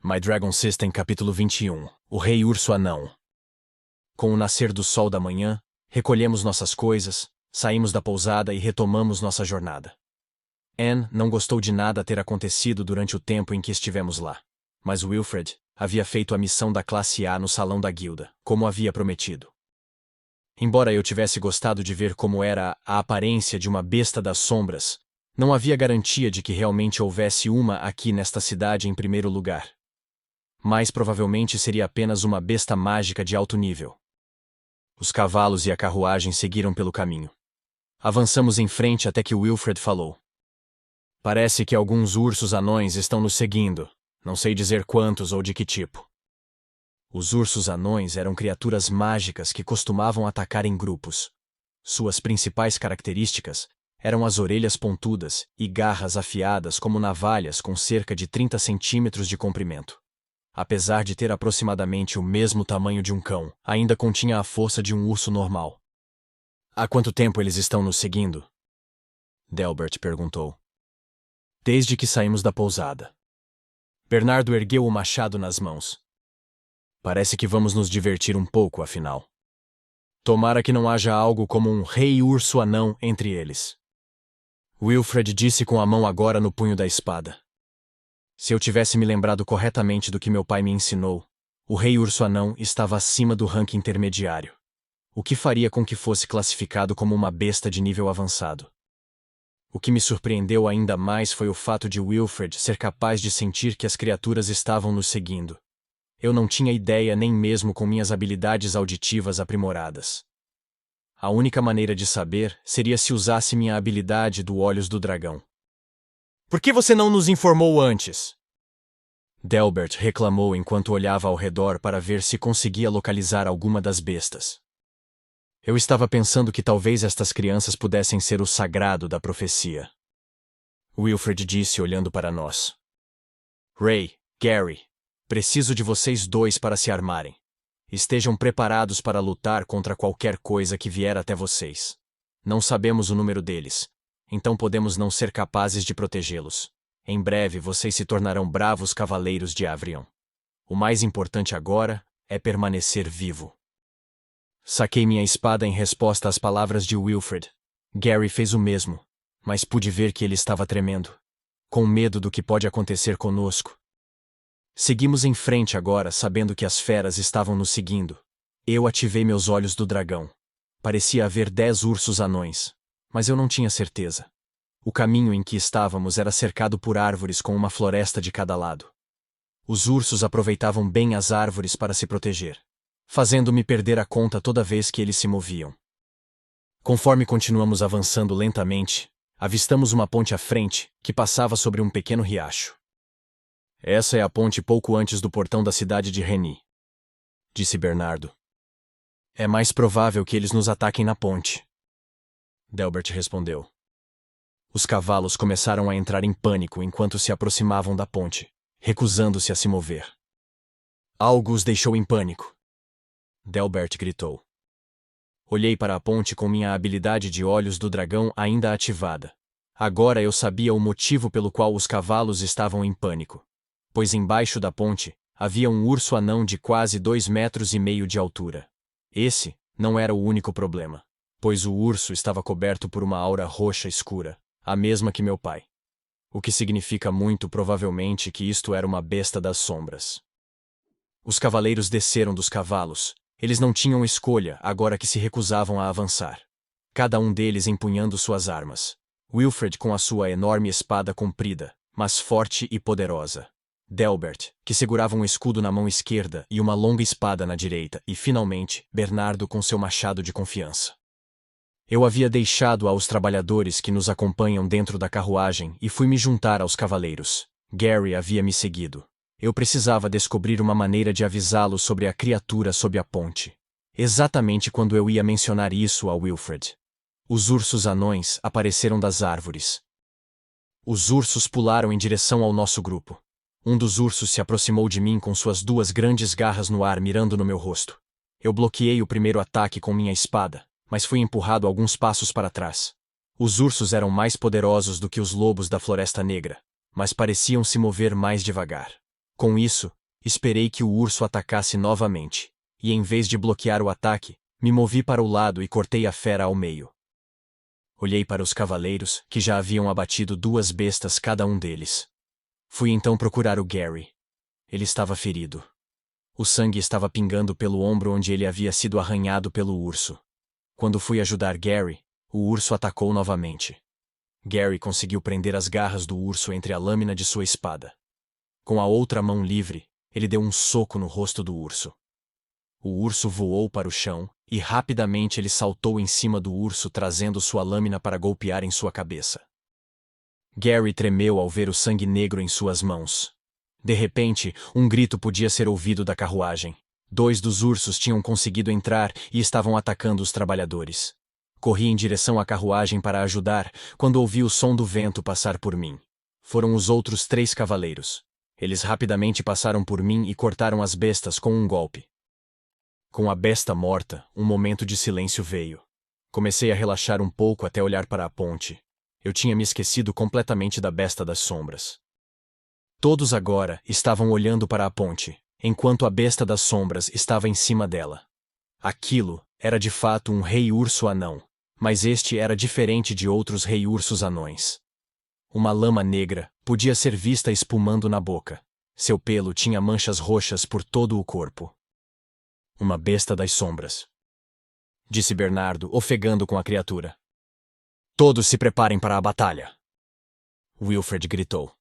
My Dragon System capítulo 21. O Rei Urso Anão. Com o nascer do sol da manhã, recolhemos nossas coisas, saímos da pousada e retomamos nossa jornada. Anne não gostou de nada ter acontecido durante o tempo em que estivemos lá. Mas Wilfred havia feito a missão da classe A no salão da guilda, como havia prometido. Embora eu tivesse gostado de ver como era a aparência de uma besta das sombras, não havia garantia de que realmente houvesse uma aqui nesta cidade em primeiro lugar. Mais provavelmente seria apenas uma besta mágica de alto nível. Os cavalos e a carruagem seguiram pelo caminho. Avançamos em frente até que Wilfred falou. Parece que alguns ursos anões estão nos seguindo. Não sei dizer quantos ou de que tipo. Os ursos anões eram criaturas mágicas que costumavam atacar em grupos. Suas principais características eram as orelhas pontudas e garras afiadas como navalhas com cerca de 30 centímetros de comprimento. Apesar de ter aproximadamente o mesmo tamanho de um cão, ainda continha a força de um urso normal. Há quanto tempo eles estão nos seguindo? Delbert perguntou. Desde que saímos da pousada. Bernardo ergueu o machado nas mãos. Parece que vamos nos divertir um pouco, afinal. Tomara que não haja algo como um rei urso anão entre eles. Wilfred disse com a mão agora no punho da espada. Se eu tivesse me lembrado corretamente do que meu pai me ensinou, o rei urso anão estava acima do ranking intermediário, o que faria com que fosse classificado como uma besta de nível avançado. O que me surpreendeu ainda mais foi o fato de Wilfred ser capaz de sentir que as criaturas estavam nos seguindo. Eu não tinha ideia nem mesmo com minhas habilidades auditivas aprimoradas. A única maneira de saber seria se usasse minha habilidade do Olhos do Dragão. Por que você não nos informou antes? Delbert reclamou enquanto olhava ao redor para ver se conseguia localizar alguma das bestas. Eu estava pensando que talvez estas crianças pudessem ser o sagrado da profecia. Wilfred disse olhando para nós. Ray, Gary, preciso de vocês dois para se armarem. Estejam preparados para lutar contra qualquer coisa que vier até vocês. Não sabemos o número deles, então podemos não ser capazes de protegê-los. Em breve vocês se tornarão bravos cavaleiros de Avrion. O mais importante agora é permanecer vivo. Saquei minha espada em resposta às palavras de Wilfred. Gary fez o mesmo, mas pude ver que ele estava tremendo, com medo do que pode acontecer conosco. Seguimos em frente agora, sabendo que as feras estavam nos seguindo. Eu ativei meus olhos do dragão. Parecia haver 10 ursos anões, mas eu não tinha certeza. O caminho em que estávamos era cercado por árvores com uma floresta de cada lado. Os ursos aproveitavam bem as árvores para se proteger, fazendo-me perder a conta toda vez que eles se moviam. Conforme continuamos avançando lentamente, avistamos uma ponte à frente que passava sobre um pequeno riacho. Essa é a ponte pouco antes do portão da cidade de Reni, disse Bernardo. É mais provável que eles nos ataquem na ponte, Delbert respondeu. Os cavalos começaram a entrar em pânico enquanto se aproximavam da ponte, recusando-se a se mover. Algo os deixou em pânico, Delbert gritou. Olhei para a ponte com minha habilidade de Olhos do Dragão ainda ativada. Agora eu sabia o motivo pelo qual os cavalos estavam em pânico, pois embaixo da ponte havia um urso anão de quase 2,5 metros de altura. Esse não era o único problema, pois o urso estava coberto por uma aura roxa escura, a mesma que meu pai. O que significa muito provavelmente que isto era uma besta das sombras. Os cavaleiros desceram dos cavalos. Eles não tinham escolha agora que se recusavam a avançar. Cada um deles empunhando suas armas. Wilfred com a sua enorme espada comprida, mas forte e poderosa. Delbert, que segurava um escudo na mão esquerda e uma longa espada na direita, e, finalmente, Bernardo com seu machado de confiança. Eu havia deixado aos trabalhadores que nos acompanham dentro da carruagem e fui me juntar aos cavaleiros. Gary havia me seguido. Eu precisava descobrir uma maneira de avisá-lo sobre a criatura sob a ponte. Exatamente quando eu ia mencionar isso a Wilfred. Os ursos anões apareceram das árvores. Os ursos pularam em direção ao nosso grupo. Um dos ursos se aproximou de mim com suas 2 grandes garras no ar mirando no meu rosto. Eu bloqueei o primeiro ataque com minha espada, mas fui empurrado alguns passos para trás. Os ursos eram mais poderosos do que os lobos da Floresta Negra, mas pareciam se mover mais devagar. Com isso, esperei que o urso atacasse novamente, e em vez de bloquear o ataque, me movi para o lado e cortei a fera ao meio. Olhei para os cavaleiros, que já haviam abatido 2 bestas cada um deles. Fui então procurar o Gary. Ele estava ferido. O sangue estava pingando pelo ombro onde ele havia sido arranhado pelo urso. Quando fui ajudar Gary, o urso atacou novamente. Gary conseguiu prender as garras do urso entre a lâmina de sua espada. Com a outra mão livre, ele deu um soco no rosto do urso. O urso voou para o chão, e rapidamente ele saltou em cima do urso trazendo sua lâmina para golpear em sua cabeça. Gary tremeu ao ver o sangue negro em suas mãos. De repente, um grito podia ser ouvido da carruagem. 2 dos ursos tinham conseguido entrar e estavam atacando os trabalhadores. Corri em direção à carruagem para ajudar, quando ouvi o som do vento passar por mim. Foram os outros 3 cavaleiros. Eles rapidamente passaram por mim e cortaram as bestas com um golpe. Com a besta morta, um momento de silêncio veio. Comecei a relaxar um pouco até olhar para a ponte. Eu tinha me esquecido completamente da besta das sombras. Todos agora estavam olhando para a ponte, enquanto a besta das sombras estava em cima dela. Aquilo era de fato um rei-urso anão, mas este era diferente de outros rei-ursos anões. Uma lama negra podia ser vista espumando na boca. Seu pelo tinha manchas roxas por todo o corpo. Uma besta das sombras, disse Bernardo, ofegando com a criatura. Todos se preparem para a batalha! Wilfred gritou.